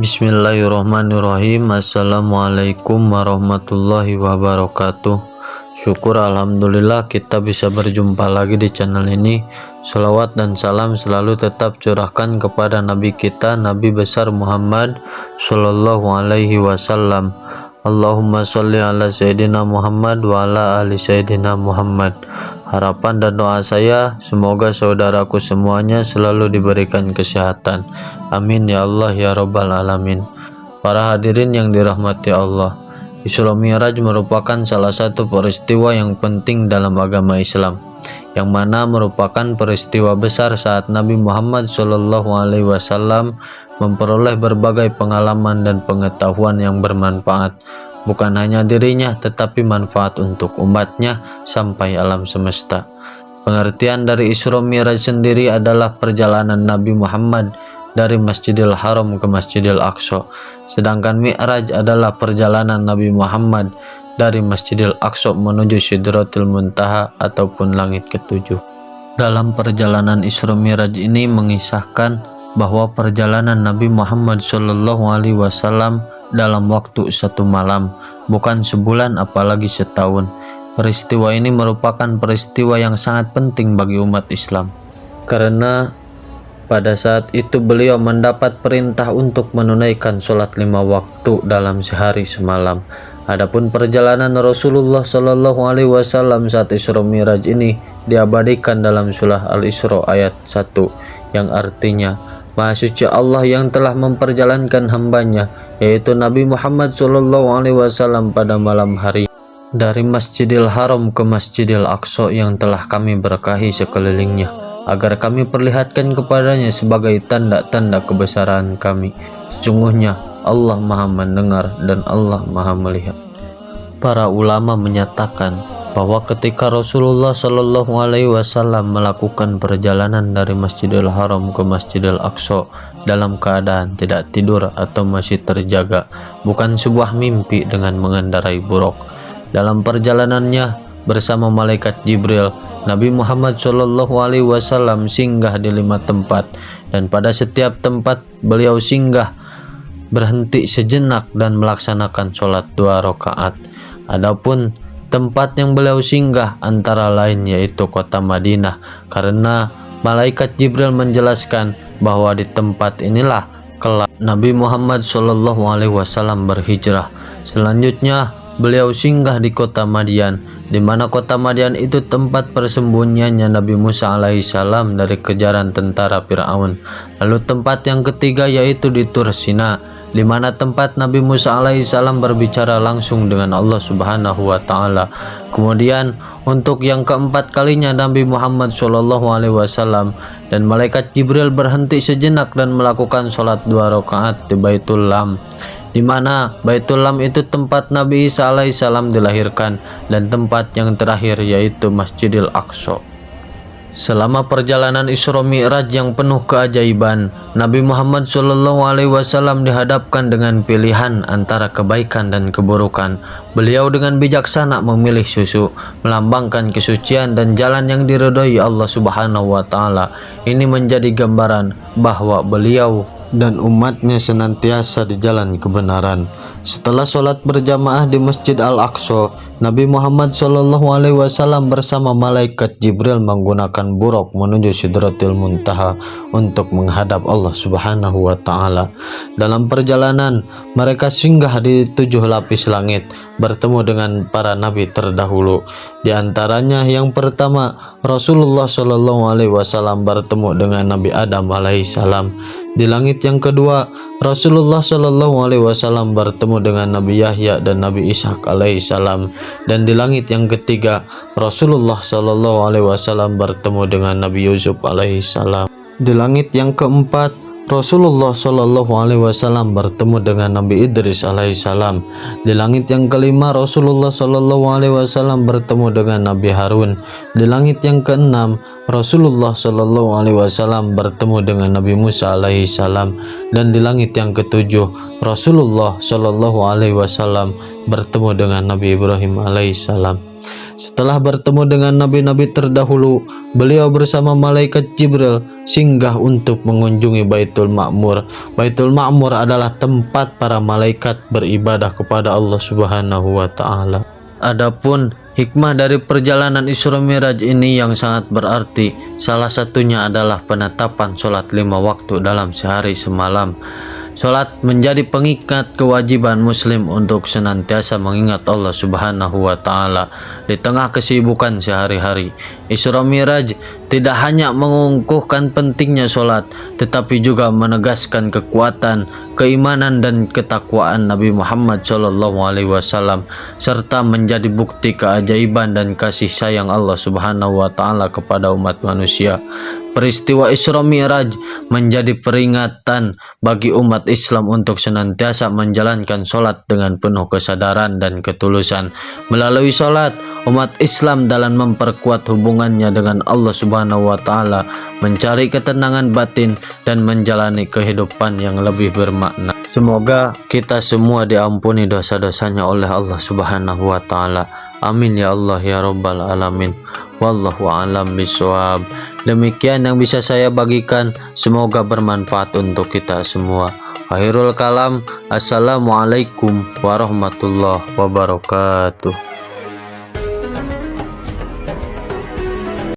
Bismillahirrahmanirrahim. Assalamualaikum warahmatullahi wabarakatuh. Syukur alhamdulillah kita bisa berjumpa lagi di channel ini. Salawat dan salam selalu tetap curahkan kepada Nabi kita, Nabi besar Muhammad Sallallahu Alaihi Wasallam. Allahumma sholli ala Sayyidina Muhammad wa ala ali Sayyidina Muhammad. Harapan dan doa saya semoga saudaraku semuanya selalu diberikan kesehatan. Amin ya Allah ya Rabbal Alamin. Para hadirin yang dirahmati Allah, Isra Mi'raj merupakan salah satu peristiwa yang penting dalam agama Islam, yang mana merupakan peristiwa besar saat Nabi Muhammad SAW memperoleh berbagai pengalaman dan pengetahuan yang bermanfaat, bukan hanya dirinya tetapi manfaat untuk umatnya sampai alam semesta. Pengertian dari Isra Mi'raj sendiri adalah perjalanan Nabi Muhammad dari Masjidil Haram ke Masjidil Aqsa, sedangkan Mi'raj adalah perjalanan Nabi Muhammad dari Masjidil Aqsa menuju Sidratul Muntaha ataupun langit ketujuh. Dalam perjalanan Isra Mi'raj ini mengisahkan bahwa perjalanan Nabi Muhammad SAW dalam waktu satu malam, bukan sebulan apalagi setahun. Peristiwa ini merupakan peristiwa yang sangat penting bagi umat Islam, karena pada saat itu beliau mendapat perintah untuk menunaikan sholat 5 waktu dalam sehari semalam. Adapun perjalanan Rasulullah SAW saat Isra Mi'raj ini diabadikan dalam surah Al-Isra ayat 1, yang artinya Maha suci Allah yang telah memperjalankan hambanya, yaitu Nabi Muhammad SAW pada malam hari dari Masjidil Haram ke Masjidil Aqsa yang telah kami berkahi sekelilingnya, agar kami perlihatkan kepadanya sebagai tanda-tanda kebesaran kami. Sesungguhnya Allah Maha mendengar dan Allah Maha melihat. Para ulama menyatakan bahwa ketika Rasulullah SAW melakukan perjalanan dari Masjidil Haram ke Masjidil Aqsa dalam keadaan tidak tidur atau masih terjaga, bukan sebuah mimpi dengan mengendarai buruk. Dalam perjalanannya bersama malaikat Jibril, Nabi Muhammad SAW singgah di 5 tempat, dan pada setiap tempat beliau singgah berhenti sejenak dan melaksanakan sholat 2 rakaat. Adapun tempat yang beliau singgah antara lain yaitu kota Madinah, karena malaikat Jibril menjelaskan bahwa di tempat inilah kelak Nabi Muhammad SAW berhijrah. Selanjutnya beliau singgah di kota Madian, di mana kota Madian itu tempat persembunyiannya Nabi Musa alaihissalam dari kejaran tentara Fir'aun. Lalu tempat yang ketiga yaitu di Tur Sina, di mana tempat Nabi Musa alaihissalam berbicara langsung dengan Allah Subhanahu wa Ta'ala. Kemudian untuk yang keempat kalinya Nabi Muhammad SAW dan malaikat Jibril berhenti sejenak dan melakukan sholat 2 rakaat di Baitul Lam, di mana Baitul Lam itu tempat Nabi Isa alaihissalam dilahirkan, dan tempat yang terakhir yaitu Masjidil Aqsa. Selama perjalanan Isra Mi'raj yang penuh keajaiban, Nabi Muhammad SAW dihadapkan dengan pilihan antara kebaikan dan keburukan. Beliau dengan bijaksana memilih susu, melambangkan kesucian dan jalan yang diridhoi Allah Subhanahu wa Ta'ala. Ini menjadi gambaran bahwa beliau dan umatnya senantiasa di jalan kebenaran. Setelah sholat berjamaah di Masjid Al-Aqsa, Nabi Muhammad SAW bersama malaikat Jibril menggunakan buruk menuju Sidratul Muntaha untuk menghadap Allah Subhanahu wa Ta'ala. Dalam perjalanan, mereka singgah di 7 lapis langit, bertemu dengan para nabi terdahulu. Di antaranya yang pertama, Rasulullah SAW bertemu dengan Nabi Adam alaihissalam. Di langit yang kedua, Rasulullah SAW bertemu dengan Nabi Yahya dan Nabi Ishak alaihissalam. Dan di langit yang ketiga, Rasulullah SAW bertemu dengan Nabi Yusuf alaihissalam. Di langit yang keempat, Rasulullah SAW bertemu dengan Nabi Idris alaihissalam. Di langit yang kelima, Rasulullah SAW bertemu dengan Nabi Harun. Di langit yang keenam, Rasulullah SAW bertemu dengan Nabi Musa alaihissalam. Dan di langit yang ketujuh, Rasulullah SAW bertemu dengan Nabi Ibrahim alaihissalam. Setelah bertemu dengan nabi-nabi terdahulu, beliau bersama malaikat Jibril singgah untuk mengunjungi Baitul Ma'mur. Baitul Ma'mur adalah tempat para malaikat beribadah kepada Allah Subhanahu wa taala. Adapun hikmah dari perjalanan Isra Mi'raj ini yang sangat berarti, salah satunya adalah penetapan sholat 5 waktu dalam sehari semalam. Sholat menjadi pengikat kewajiban muslim untuk senantiasa mengingat Allah Subhanahu wa taala di tengah kesibukan sehari-hari. Isra Mi'raj tidak hanya mengukuhkan pentingnya sholat, tetapi juga menegaskan kekuatan, keimanan dan ketakwaan Nabi Muhammad SAW, serta menjadi bukti keajaiban dan kasih sayang Allah Subhanahu wa taala kepada umat manusia. Peristiwa Isra Mi'raj menjadi peringatan bagi umat Islam untuk senantiasa menjalankan sholat dengan penuh kesadaran dan ketulusan. Melalui sholat, umat Islam dalam memperkuat hubungannya dengan Allah Subhanahu wa taala, mencari ketenangan batin dan menjalani kehidupan yang lebih bermakna. Semoga kita semua diampuni dosa-dosanya oleh Allah Subhanahu wa taala. Amin ya Allah ya Rabbal alamin. Wallahu a'lam bishawab. Demikian yang bisa saya bagikan, semoga bermanfaat untuk kita semua. Akhirul kalam, assalamualaikum warahmatullahi wabarakatuh.